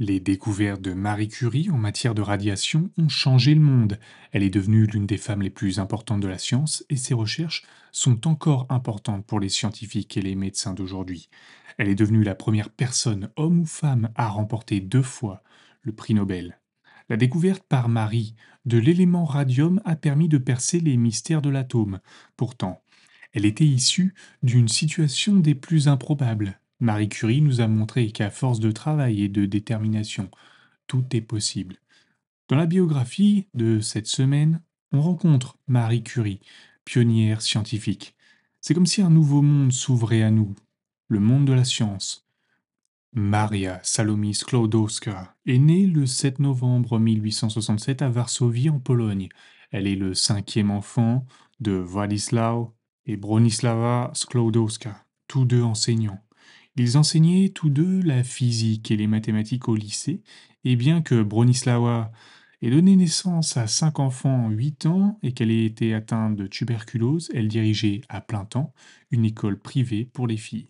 Les découvertes de Marie Curie en matière de radiation ont changé le monde. Elle est devenue l'une des femmes les plus importantes de la science et ses recherches sont encore importantes pour les scientifiques et les médecins d'aujourd'hui. Elle est devenue la première personne, homme ou femme, à remporter 2 fois le prix Nobel. La découverte par Marie de l'élément radium a permis de percer les mystères de l'atome. Pourtant, elle était issue d'une situation des plus improbables. Marie Curie nous a montré qu'à force de travail et de détermination, tout est possible. Dans la biographie de cette semaine, on rencontre Marie Curie, pionnière scientifique. C'est comme si un nouveau monde s'ouvrait à nous, le monde de la science. Maria Salomé Sklodowska est née le 7 novembre 1867 à Varsovie en Pologne. Elle est le cinquième enfant de Władysław et Bronisława Sklodowska, tous deux enseignants. Ils enseignaient tous deux la physique et les mathématiques au lycée, et bien que Bronisława ait donné naissance à 5 enfants en 8 ans et qu'elle ait été atteinte de tuberculose, elle dirigeait à plein temps une école privée pour les filles.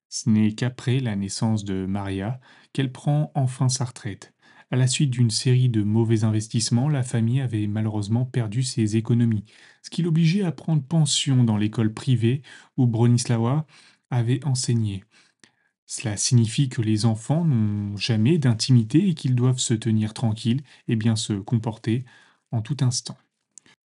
Ce n'est qu'après la naissance de Maria qu'elle prend enfin sa retraite. À la suite d'une série de mauvais investissements, la famille avait malheureusement perdu ses économies, ce qui l'obligeait à prendre pension dans l'école privée où Bronislawa avait enseigné. Cela signifie que les enfants n'ont jamais d'intimité et qu'ils doivent se tenir tranquilles et bien se comporter en tout instant.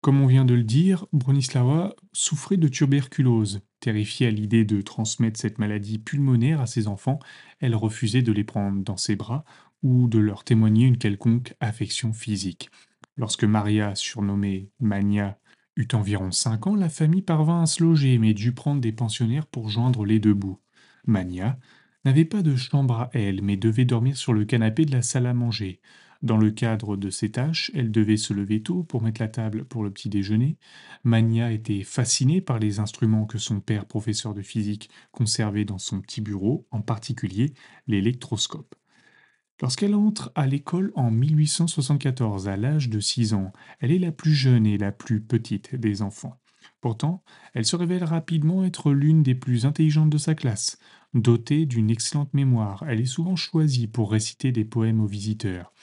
Comme on vient de le dire, Bronislawa souffrait de tuberculose. Terrifiée à l'idée de transmettre cette maladie pulmonaire à ses enfants, elle refusait de les prendre dans ses bras ou de leur témoigner une quelconque affection physique. Lorsque Maria, surnommée Mania, eut environ 5 ans, la famille parvint à se loger mais dut prendre des pensionnaires pour joindre les deux bouts. Mania n'avait pas de chambre à elle mais devait dormir sur le canapé de la salle à manger. Dans le cadre de ses tâches, elle devait se lever tôt pour mettre la table pour le petit déjeuner. Mania était fascinée par les instruments que son père, professeur de physique, conservait dans son petit bureau, en particulier l'électroscope. Lorsqu'elle entre à l'école en 1874, à l'âge de 6 ans, elle est la plus jeune et la plus petite des enfants. Pourtant, elle se révèle rapidement être l'une des plus intelligentes de sa classe. Dotée d'une excellente mémoire, elle est souvent choisie pour réciter des poèmes aux visiteurs.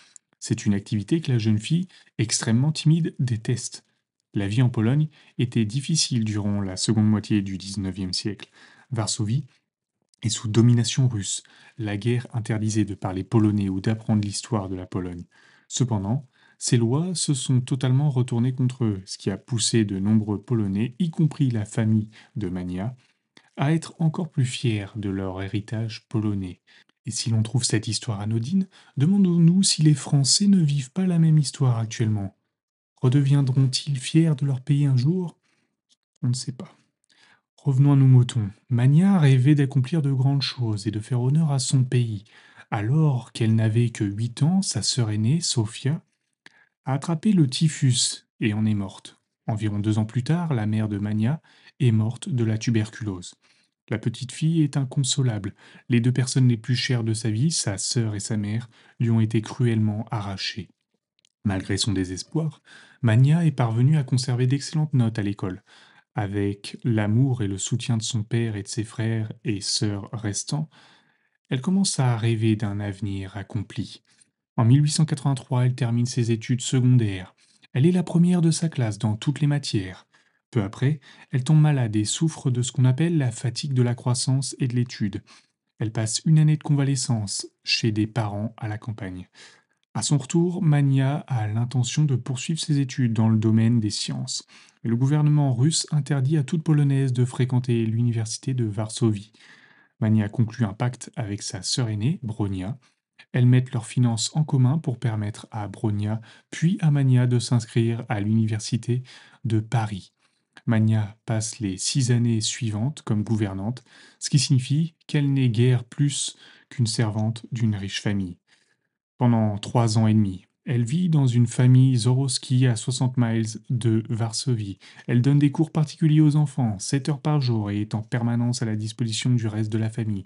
C'est une activité que la jeune fille, extrêmement timide, déteste. La vie en Pologne était difficile durant la seconde moitié du XIXe siècle. Varsovie est sous domination russe. La guerre interdisait de parler polonais ou d'apprendre l'histoire de la Pologne. Cependant, ces lois se sont totalement retournées contre eux, ce qui a poussé de nombreux Polonais, y compris la famille de Mania, à être encore plus fiers de leur héritage polonais. Et si l'on trouve cette histoire anodine, demandons-nous si les Français ne vivent pas la même histoire actuellement. Redeviendront-ils fiers de leur pays un jour? On ne sait pas. Revenons à nos moutons. Mania rêvait d'accomplir de grandes choses et de faire honneur à son pays. Alors qu'elle n'avait que 8 ans, sa sœur aînée, Sophia, a attrapé le typhus et en est morte. Environ 2 ans plus tard, la mère de Mania est morte de la tuberculose. La petite fille est inconsolable. Les deux personnes les plus chères de sa vie, sa sœur et sa mère, lui ont été cruellement arrachées. Malgré son désespoir, Mania est parvenue à conserver d'excellentes notes à l'école. Avec l'amour et le soutien de son père et de ses frères et sœurs restants, elle commence à rêver d'un avenir accompli. En 1883, elle termine ses études secondaires. Elle est la première de sa classe dans toutes les matières. Peu après, elle tombe malade et souffre de ce qu'on appelle la fatigue de la croissance et de l'étude. Elle passe une année de convalescence chez des parents à la campagne. À son retour, Mania a l'intention de poursuivre ses études dans le domaine des sciences. Mais le gouvernement russe interdit à toute Polonaise de fréquenter l'université de Varsovie. Mania conclut un pacte avec sa sœur aînée, Bronia. Elles mettent leurs finances en commun pour permettre à Bronia puis à Mania de s'inscrire à l'université de Paris. Mania passe les 6 années suivantes comme gouvernante, ce qui signifie qu'elle n'est guère plus qu'une servante d'une riche famille. Pendant 3 ans et demi, elle vit dans une famille Zoroski à 60 miles de Varsovie. Elle donne des cours particuliers aux enfants, 7 heures par jour, et est en permanence à la disposition du reste de la famille.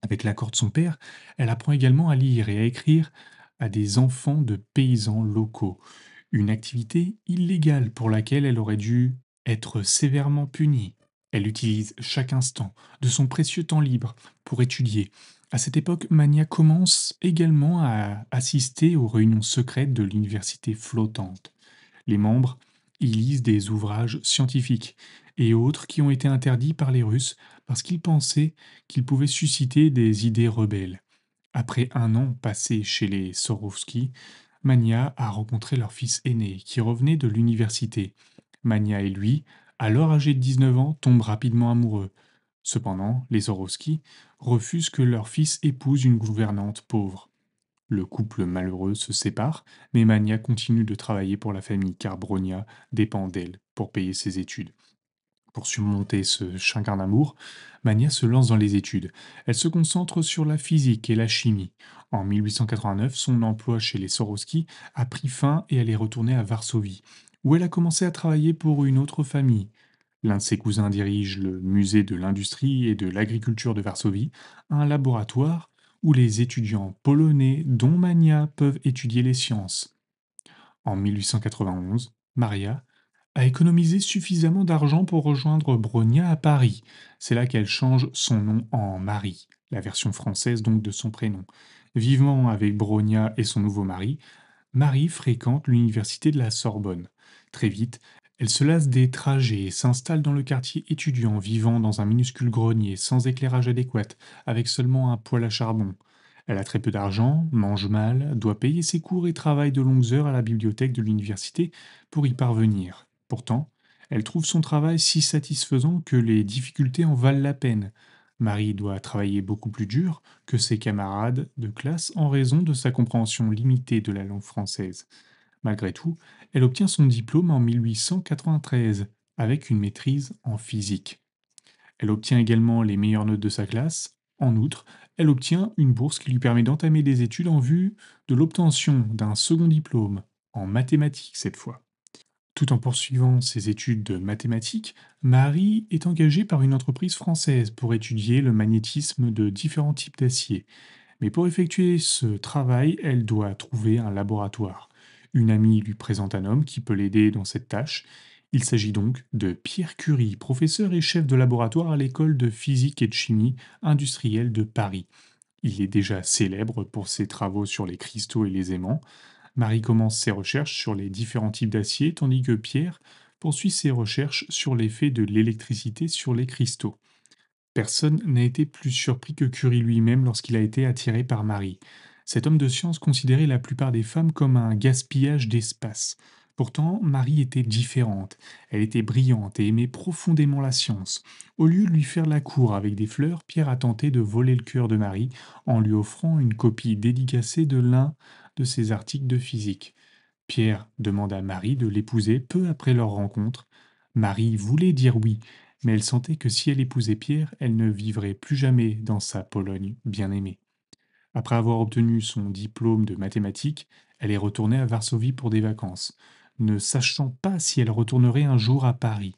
Avec l'accord de son père, elle apprend également à lire et à écrire à des enfants de paysans locaux, une activité illégale pour laquelle elle aurait dû être sévèrement punie. Elle utilise chaque instant de son précieux temps libre pour étudier. À cette époque, Mania commence également à assister aux réunions secrètes de l'université flottante. Les membres y lisent des ouvrages scientifiques et autres qui ont été interdits par les Russes parce qu'ils pensaient qu'ils pouvaient susciter des idées rebelles. Après un an passé chez les Sorovski, Mania a rencontré leur fils aîné qui revenait de l'université. Mania et lui, alors âgés de 19 ans, tombent rapidement amoureux. Cependant, les Sorovski refusent que leur fils épouse une gouvernante pauvre. Le couple malheureux se sépare, mais Mania continue de travailler pour la famille car Bronia dépend d'elle pour payer ses études. Pour surmonter ce chagrin d'amour, Mania se lance dans les études. Elle se concentre sur la physique et la chimie. En 1889, son emploi chez les Swarovski a pris fin et elle est retournée à Varsovie, où elle a commencé à travailler pour une autre famille. L'un de ses cousins dirige le musée de l'industrie et de l'agriculture de Varsovie, un laboratoire où les étudiants polonais, dont Mania, peuvent étudier les sciences. En 1891, Maria a économisé suffisamment d'argent pour rejoindre Bronia à Paris. C'est là qu'elle change son nom en Marie, la version française donc de son prénom. Vivant avec Bronia et son nouveau mari, Marie fréquente l'université de la Sorbonne. Très vite, elle se lasse des trajets et s'installe dans le quartier étudiant, vivant dans un minuscule grenier sans éclairage adéquat, avec seulement un poêle à charbon. Elle a très peu d'argent, mange mal, doit payer ses cours et travaille de longues heures à la bibliothèque de l'université pour y parvenir. Pourtant, elle trouve son travail si satisfaisant que les difficultés en valent la peine. Marie doit travailler beaucoup plus dur que ses camarades de classe en raison de sa compréhension limitée de la langue française. Malgré tout, elle obtient son diplôme en 1893 avec une maîtrise en physique. Elle obtient également les meilleures notes de sa classe. En outre, elle obtient une bourse qui lui permet d'entamer des études en vue de l'obtention d'un second diplôme, en mathématiques cette fois. Tout en poursuivant ses études de mathématiques, Marie est engagée par une entreprise française pour étudier le magnétisme de différents types d'acier. Mais pour effectuer ce travail, elle doit trouver un laboratoire. Une amie lui présente un homme qui peut l'aider dans cette tâche. Il s'agit donc de Pierre Curie, professeur et chef de laboratoire à l'école de physique et de chimie industrielle de Paris. Il est déjà célèbre pour ses travaux sur les cristaux et les aimants. Marie commence ses recherches sur les différents types d'acier, tandis que Pierre poursuit ses recherches sur l'effet de l'électricité sur les cristaux. Personne n'a été plus surpris que Curie lui-même lorsqu'il a été attiré par Marie. Cet homme de science considérait la plupart des femmes comme un gaspillage d'espace. Pourtant, Marie était différente. Elle était brillante et aimait profondément la science. Au lieu de lui faire la cour avec des fleurs, Pierre a tenté de voler le cœur de Marie en lui offrant une copie dédicacée de l'un de ses articles de physique. Pierre demande à Marie de l'épouser peu après leur rencontre. Marie voulait dire oui, mais elle sentait que si elle épousait Pierre, elle ne vivrait plus jamais dans sa Pologne bien-aimée. Après avoir obtenu son diplôme de mathématiques, elle est retournée à Varsovie pour des vacances, ne sachant pas si elle retournerait un jour à Paris.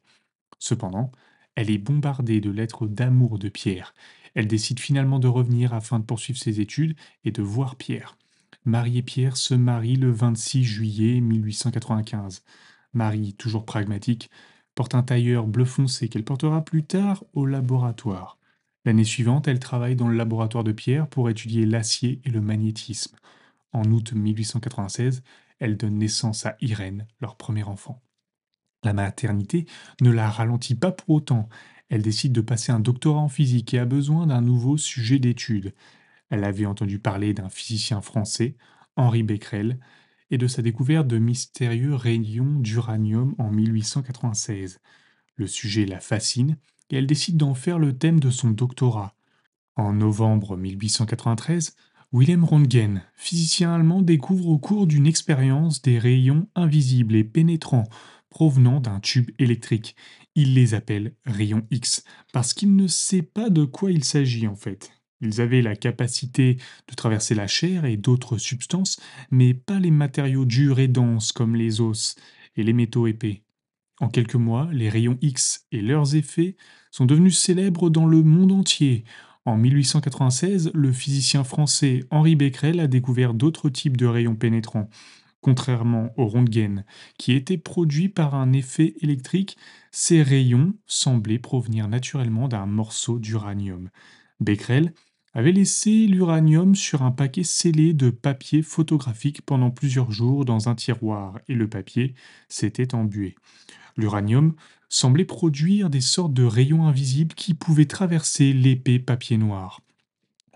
Cependant, elle est bombardée de lettres d'amour de Pierre. Elle décide finalement de revenir afin de poursuivre ses études et de voir Pierre. Marie et Pierre se marient le 26 juillet 1895. Marie, toujours pragmatique, porte un tailleur bleu foncé qu'elle portera plus tard au laboratoire. L'année suivante, elle travaille dans le laboratoire de Pierre pour étudier l'acier et le magnétisme. En août 1896, elle donne naissance à Irène, leur premier enfant. La maternité ne la ralentit pas pour autant. Elle décide de passer un doctorat en physique et a besoin d'un nouveau sujet d'étude. Elle avait entendu parler d'un physicien français, Henri Becquerel, et de sa découverte de mystérieux rayons d'uranium en 1896. Le sujet la fascine et elle décide d'en faire le thème de son doctorat. En novembre 1893, Wilhelm Röntgen, physicien allemand, découvre au cours d'une expérience des rayons invisibles et pénétrants provenant d'un tube électrique. Il les appelle rayons X parce qu'il ne sait pas de quoi il s'agit en fait. Ils avaient la capacité de traverser la chair et d'autres substances, mais pas les matériaux durs et denses comme les os et les métaux épais. En quelques mois, les rayons X et leurs effets sont devenus célèbres dans le monde entier. En 1896, le physicien français Henri Becquerel a découvert d'autres types de rayons pénétrants. Contrairement au Röntgen, qui était produit par un effet électrique, ces rayons semblaient provenir naturellement d'un morceau d'uranium. Becquerel avait laissé l'uranium sur un paquet scellé de papier photographique pendant plusieurs jours dans un tiroir, et le papier s'était embué. L'uranium semblait produire des sortes de rayons invisibles qui pouvaient traverser l'épais papier noir.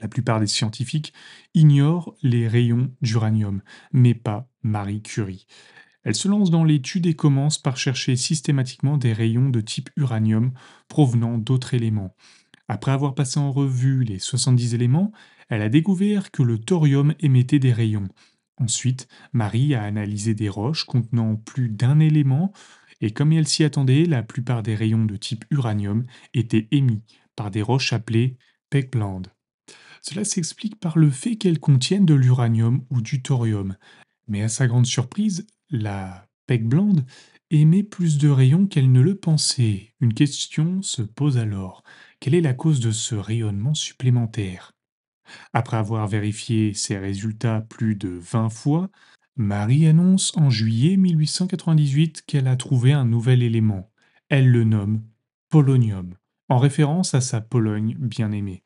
La plupart des scientifiques ignorent les rayons d'uranium, mais pas Marie Curie. Elle se lance dans l'étude et commence par chercher systématiquement des rayons de type uranium provenant d'autres éléments. Après avoir passé en revue les 70 éléments, elle a découvert que le thorium émettait des rayons. Ensuite, Marie a analysé des roches contenant plus d'un élément, et comme elle s'y attendait, la plupart des rayons de type uranium étaient émis par des roches appelées pegland. Cela s'explique par le fait qu'elles contiennent de l'uranium ou du thorium. Mais à sa grande surprise, la pegland émet plus de rayons qu'elle ne le pensait. Une question se pose alors. Quelle est la cause de ce rayonnement supplémentaire? Après avoir vérifié ses résultats plus de 20 fois, Marie annonce en juillet 1898 qu'elle a trouvé un nouvel élément. Elle le nomme polonium, en référence à sa Pologne bien-aimée.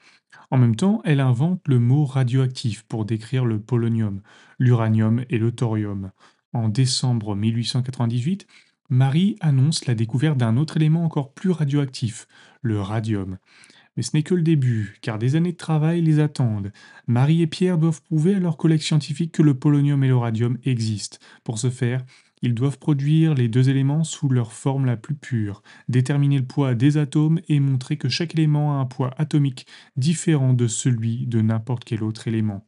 En même temps, elle invente le mot radioactif pour décrire le polonium, l'uranium et le thorium. En décembre 1898, Marie annonce la découverte d'un autre élément encore plus radioactif, le radium. Mais ce n'est que le début, car des années de travail les attendent. Marie et Pierre doivent prouver à leurs collègues scientifiques que le polonium et le radium existent. Pour ce faire, ils doivent produire les deux éléments sous leur forme la plus pure, déterminer le poids des atomes et montrer que chaque élément a un poids atomique différent de celui de n'importe quel autre élément.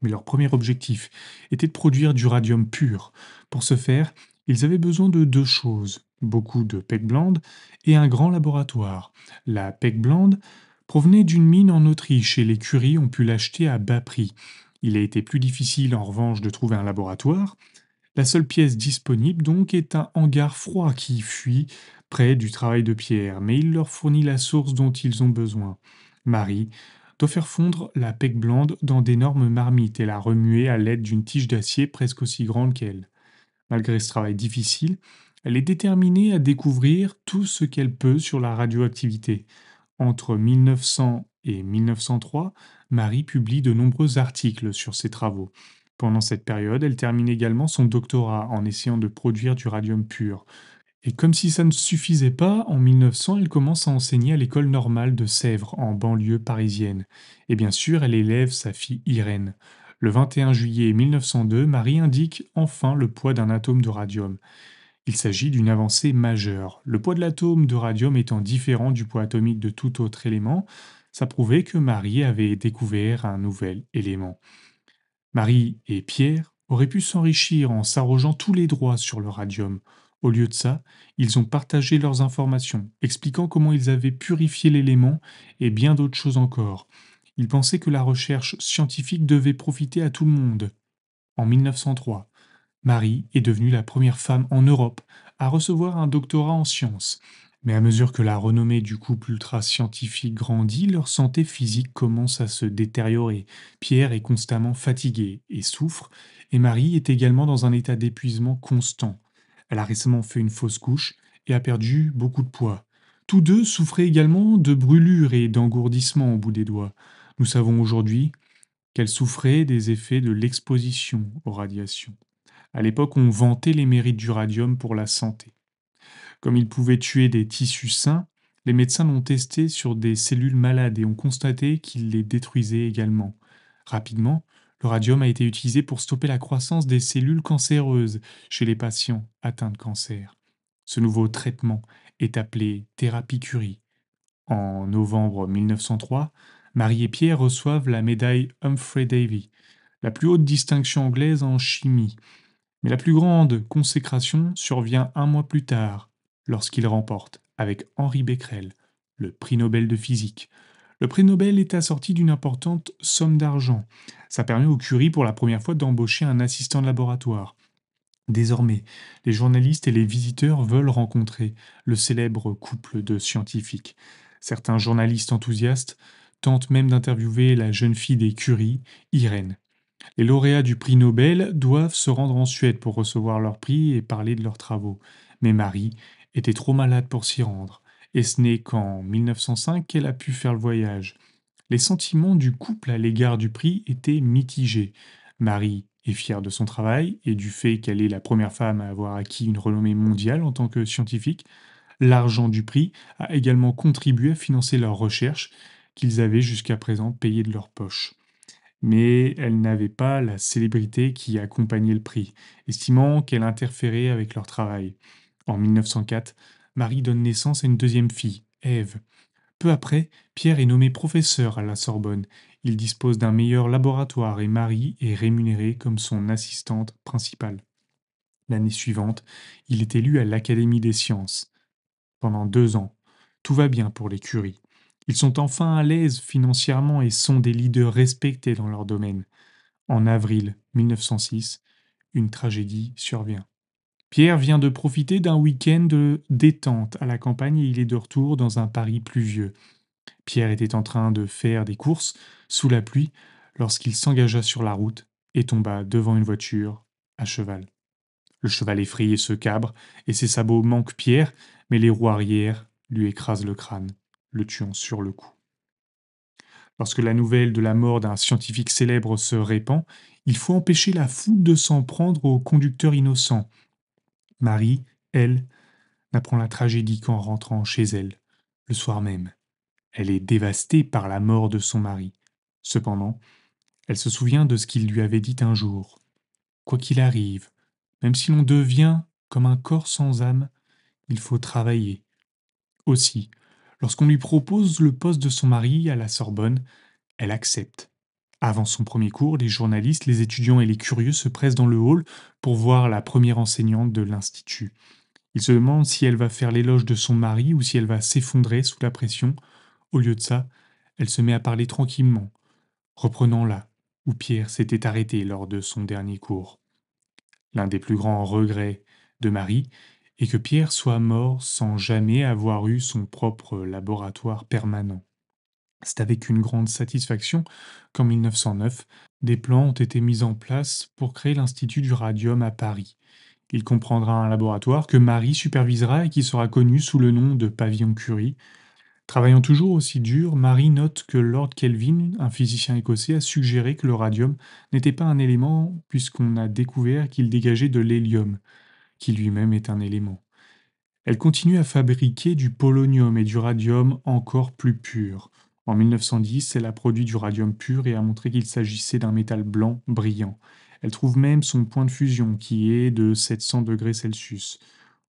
Mais leur premier objectif était de produire du radium pur. Pour ce faire, ils avaient besoin de deux choses, beaucoup de pegblende et un grand laboratoire. La pegblende provenait d'une mine en Autriche et les Curie ont pu l'acheter à bas prix. Il a été plus difficile en revanche de trouver un laboratoire. La seule pièce disponible donc est un hangar froid qui fuit près du travail de Pierre, mais il leur fournit la source dont ils ont besoin. Marie doit faire fondre la pec blande dans d'énormes marmites et la remuer à l'aide d'une tige d'acier presque aussi grande qu'elle. Malgré ce travail difficile, elle est déterminée à découvrir tout ce qu'elle peut sur la radioactivité. Entre 1900 et 1903, Marie publie de nombreux articles sur ses travaux. Pendant cette période, elle termine également son doctorat en essayant de produire du radium pur. Et comme si ça ne suffisait pas, en 1900, elle commence à enseigner à l'école normale de Sèvres, en banlieue parisienne. Et bien sûr, elle élève sa fille Irène. Le 21 juillet 1902, Marie indique enfin le poids d'un atome de radium. Il s'agit d'une avancée majeure. Le poids de l'atome de radium étant différent du poids atomique de tout autre élément, ça prouvait que Marie avait découvert un nouvel élément. Marie et Pierre auraient pu s'enrichir en s'arrogeant tous les droits sur le radium. Au lieu de ça, ils ont partagé leurs informations, expliquant comment ils avaient purifié l'élément et bien d'autres choses encore. Ils pensaient que la recherche scientifique devait profiter à tout le monde. En 1903, Marie est devenue la première femme en Europe à recevoir un doctorat en sciences. Mais à mesure que la renommée du couple ultra-scientifique grandit, leur santé physique commence à se détériorer. Pierre est constamment fatigué et souffre, et Marie est également dans un état d'épuisement constant. Elle a récemment fait une fausse couche et a perdu beaucoup de poids. Tous deux souffraient également de brûlures et d'engourdissements au bout des doigts. Nous savons aujourd'hui qu'elle souffrait des effets de l'exposition aux radiations. À l'époque, on vantait les mérites du radium pour la santé. Comme il pouvait tuer des tissus sains, les médecins l'ont testé sur des cellules malades et ont constaté qu'il les détruisait également. Rapidement, le radium a été utilisé pour stopper la croissance des cellules cancéreuses chez les patients atteints de cancer. Ce nouveau traitement est appelé thérapie Curie. En novembre 1903, Marie et Pierre reçoivent la médaille Humphrey Davy, la plus haute distinction anglaise en chimie. Mais la plus grande consécration survient un mois plus tard, lorsqu'il remporte, avec Henri Becquerel, le prix Nobel de physique. Le prix Nobel est assorti d'une importante somme d'argent. Ça permet au Curie pour la première fois d'embaucher un assistant de laboratoire. Désormais, les journalistes et les visiteurs veulent rencontrer le célèbre couple de scientifiques. Certains journalistes enthousiastes tentent même d'interviewer la jeune fille des Curie, Irène. Les lauréats du prix Nobel doivent se rendre en Suède pour recevoir leur prix et parler de leurs travaux. Mais Marie était trop malade pour s'y rendre, et ce n'est qu'en 1905 qu'elle a pu faire le voyage. Les sentiments du couple à l'égard du prix étaient mitigés. Marie est fière de son travail et du fait qu'elle est la première femme à avoir acquis une renommée mondiale en tant que scientifique. L'argent du prix a également contribué à financer leurs recherches qu'ils avaient jusqu'à présent payées de leur poche. Mais elle n'avait pas la célébrité qui accompagnait le prix, estimant qu'elle interférait avec leur travail. En 1904, Marie donne naissance à une deuxième fille, Ève. Peu après, Pierre est nommé professeur à la Sorbonne. Il dispose d'un meilleur laboratoire et Marie est rémunérée comme son assistante principale. L'année suivante, il est élu à l'Académie des sciences. Pendant 2 ans, tout va bien pour les Curie. Ils sont enfin à l'aise financièrement et sont des leaders respectés dans leur domaine. En avril 1906, une tragédie survient. Pierre vient de profiter d'un week-end de détente à la campagne et il est de retour dans un Paris pluvieux. Pierre était en train de faire des courses sous la pluie lorsqu'il s'engagea sur la route et tomba devant une voiture à cheval. Le cheval effrayé se cabre et ses sabots manquent Pierre, mais les roues arrière lui écrasent le crâne, le tuant sur le coup. Lorsque la nouvelle de la mort d'un scientifique célèbre se répand, il faut empêcher la foule de s'en prendre au conducteur innocent. Marie, elle, n'apprend la tragédie qu'en rentrant chez elle, le soir même. Elle est dévastée par la mort de son mari. Cependant, elle se souvient de ce qu'il lui avait dit un jour. Quoi qu'il arrive, même si l'on devient comme un corps sans âme, il faut travailler. Aussi, lorsqu'on lui propose le poste de son mari à la Sorbonne, elle accepte. Avant son premier cours, les journalistes, les étudiants et les curieux se pressent dans le hall pour voir la première enseignante de l'Institut. Ils se demandent si elle va faire l'éloge de son mari ou si elle va s'effondrer sous la pression. Au lieu de ça, elle se met à parler tranquillement, reprenant là où Pierre s'était arrêté lors de son dernier cours. L'un des plus grands regrets de Marie est que Pierre soit mort sans jamais avoir eu son propre laboratoire permanent. C'est avec une grande satisfaction qu'en 1909, des plans ont été mis en place pour créer l'Institut du radium à Paris. Il comprendra un laboratoire que Marie supervisera et qui sera connu sous le nom de Pavillon Curie. Travaillant toujours aussi dur, Marie note que Lord Kelvin, un physicien écossais, a suggéré que le radium n'était pas un élément puisqu'on a découvert qu'il dégageait de l'hélium, qui lui-même est un élément. Elle continue à fabriquer du polonium et du radium encore plus purs. En 1910, elle a produit du radium pur et a montré qu'il s'agissait d'un métal blanc brillant. Elle trouve même son point de fusion qui est de 700 degrés Celsius.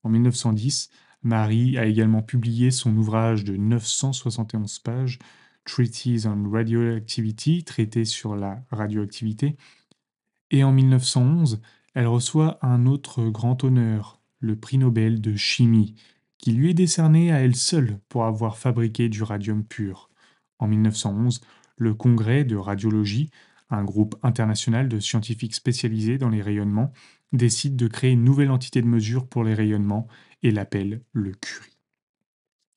En 1910, Marie a également publié son ouvrage de 971 pages, Treatise on Radioactivity, traité sur la radioactivité, et en 1911, elle reçoit un autre grand honneur, le prix Nobel de chimie, qui lui est décerné à elle seule pour avoir fabriqué du radium pur. En 1911, le Congrès de radiologie, un groupe international de scientifiques spécialisés dans les rayonnements, décide de créer une nouvelle entité de mesure pour les rayonnements et l'appelle le Curie.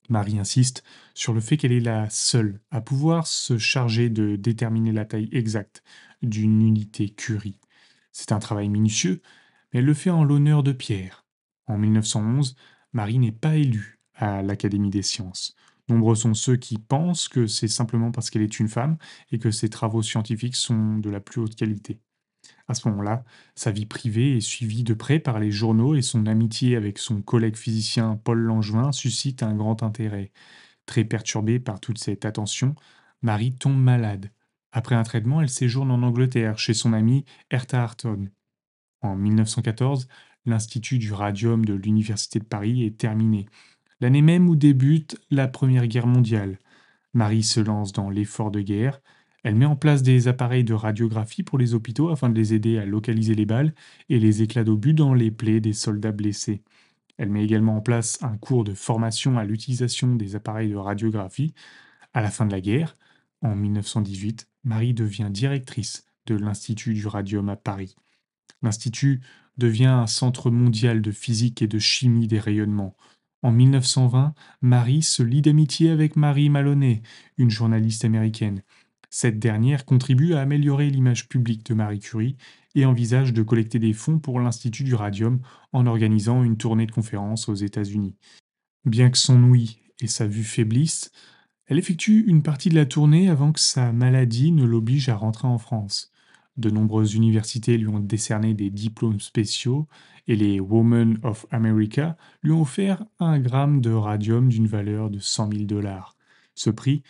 Marie insiste sur le fait qu'elle est la seule à pouvoir se charger de déterminer la taille exacte d'une unité Curie. C'est un travail minutieux, mais elle le fait en l'honneur de Pierre. En 1911, Marie n'est pas élue à l'Académie des sciences. Nombreux sont ceux qui pensent que c'est simplement parce qu'elle est une femme et que ses travaux scientifiques sont de la plus haute qualité. À ce moment-là, sa vie privée est suivie de près par les journaux et son amitié avec son collègue physicien Paul Langevin suscite un grand intérêt. Très perturbée par toute cette attention, Marie tombe malade. Après un traitement, elle séjourne en Angleterre chez son ami Hertha Harton. En 1914, l'Institut du radium de l'Université de Paris est terminé, l'année même où débute la Première Guerre mondiale. Marie se lance dans l'effort de guerre. Elle met en place des appareils de radiographie pour les hôpitaux afin de les aider à localiser les balles et les éclats d'obus dans les plaies des soldats blessés. Elle met également en place un cours de formation à l'utilisation des appareils de radiographie. À la fin de la guerre, en 1918, Marie devient directrice de l'Institut du radium à Paris. L'Institut devient un centre mondial de physique et de chimie des rayonnements. En 1920, Marie se lie d'amitié avec Marie Maloney, une journaliste américaine. Cette dernière contribue à améliorer l'image publique de Marie Curie et envisage de collecter des fonds pour l'Institut du radium en organisant une tournée de conférences aux États-Unis. Bien que son ouïe et sa vue faiblissent, Elle effectue une partie de la tournée avant que sa maladie ne l'oblige à rentrer en France. De nombreuses universités lui ont décerné des diplômes spéciaux et les Women of America lui ont offert un gramme de radium d'une valeur de 100 000 dollars. Ce prix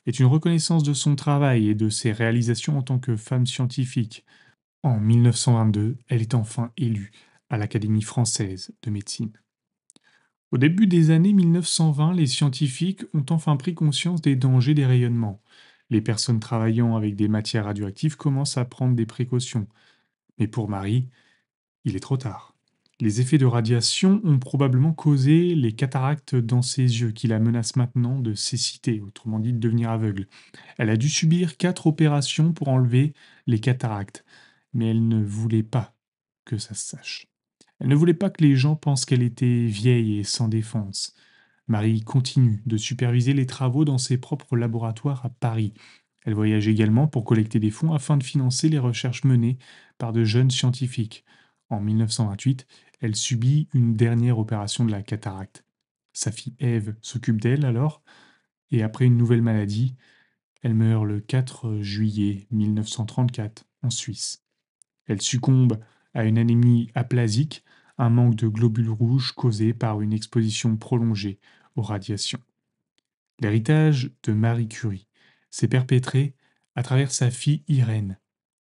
est une reconnaissance de son travail et de ses réalisations en tant que femme scientifique. En 1922, elle est enfin élue à l'Académie française de médecine. Au début des années 1920, les scientifiques ont enfin pris conscience des dangers des rayonnements. Les personnes travaillant avec des matières radioactives commencent à prendre des précautions. Mais pour Marie, il est trop tard. Les effets de radiation ont probablement causé les cataractes dans ses yeux qui la menacent maintenant de cécité, autrement dit de devenir aveugle. Elle a dû subir 4 opérations pour enlever les cataractes, mais elle ne voulait pas que ça se sache. Elle ne voulait pas que les gens pensent qu'elle était vieille et sans défense. Marie continue de superviser les travaux dans ses propres laboratoires à Paris. Elle voyage également pour collecter des fonds afin de financer les recherches menées par de jeunes scientifiques. En 1928, elle subit une dernière opération de la cataracte. Sa fille Ève s'occupe d'elle alors, et après une nouvelle maladie, elle meurt le 4 juillet 1934 en Suisse. Elle succombe à une anémie aplasique, un manque de globules rouges causé par une exposition prolongée aux radiations. L'héritage de Marie Curie s'est perpétré à travers sa fille Irène.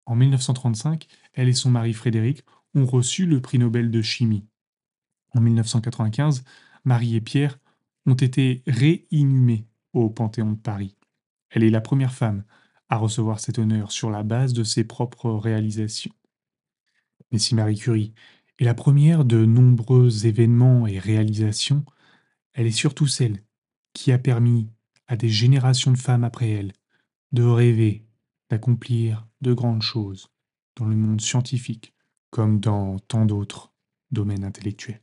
En 1935, elle et son mari Frédéric ont reçu le prix Nobel de chimie. En 1995, Marie et Pierre ont été réinhumés au Panthéon de Paris. Elle est la première femme à recevoir cet honneur sur la base de ses propres réalisations. Mais si Marie Curie est la première de nombreux événements et réalisations, elle est surtout celle qui a permis à des générations de femmes après elle de rêver, d'accomplir de grandes choses dans le monde scientifique comme dans tant d'autres domaines intellectuels.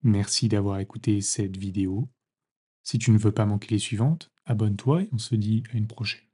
Merci d'avoir écouté cette vidéo. Si tu ne veux pas manquer les suivantes, abonne-toi et on se dit à une prochaine.